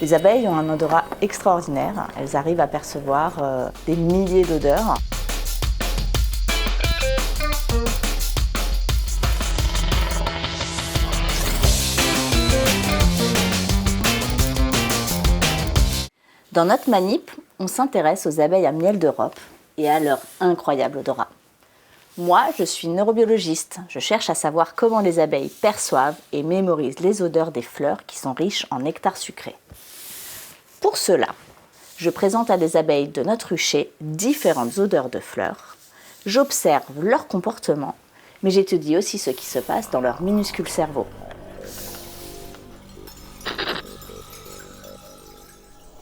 Les abeilles ont un odorat extraordinaire. Elles arrivent à percevoir des milliers d'odeurs. Dans notre manip, on s'intéresse aux abeilles à miel d'Europe et à leur incroyable odorat. Moi, je suis neurobiologiste. Je cherche à savoir comment les abeilles perçoivent et mémorisent les odeurs des fleurs qui sont riches en nectar sucré. Pour cela, je présente à des abeilles de notre rucher différentes odeurs de fleurs. J'observe leur comportement, mais j'étudie aussi ce qui se passe dans leur minuscule cerveau.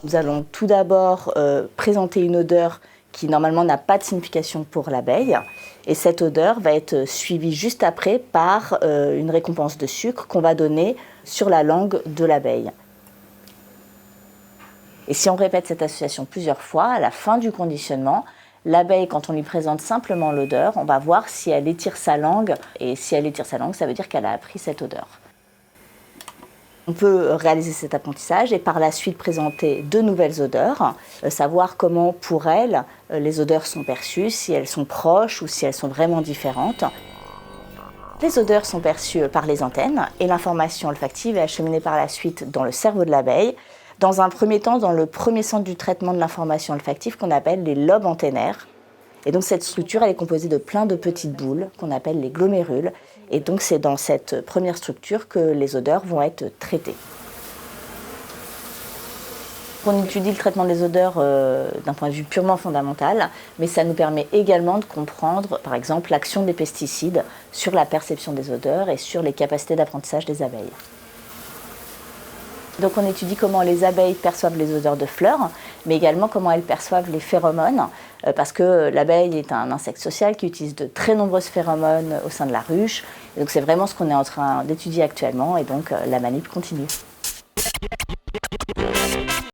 Nous allons tout d'abord présenter une odeur qui normalement n'a pas de signification pour l'abeille. Et cette odeur va être suivie juste après par une récompense de sucre qu'on va donner sur la langue de l'abeille. Et si on répète cette association plusieurs fois, à la fin du conditionnement, l'abeille, quand on lui présente simplement l'odeur, on va voir si elle étire sa langue. Et si elle étire sa langue, ça veut dire qu'elle a appris cette odeur. On peut réaliser cet apprentissage et par la suite présenter de nouvelles odeurs, savoir comment pour elles les odeurs sont perçues, si elles sont proches ou si elles sont vraiment différentes. Les odeurs sont perçues par les antennes et l'information olfactive est acheminée par la suite dans le cerveau de l'abeille. Dans un premier temps, dans le premier centre du traitement de l'information olfactive qu'on appelle les lobes antennaires. Et donc cette structure, elle est composée de plein de petites boules qu'on appelle les glomérules. Et donc c'est dans cette première structure que les odeurs vont être traitées. On étudie le traitement des odeurs d'un point de vue purement fondamental, mais ça nous permet également de comprendre, par exemple, l'action des pesticides sur la perception des odeurs et sur les capacités d'apprentissage des abeilles. Donc on étudie comment les abeilles perçoivent les odeurs de fleurs, mais également comment elles perçoivent les phéromones, parce que l'abeille est un insecte social qui utilise de très nombreuses phéromones au sein de la ruche. Et donc c'est vraiment ce qu'on est en train d'étudier actuellement, et donc la manip continue.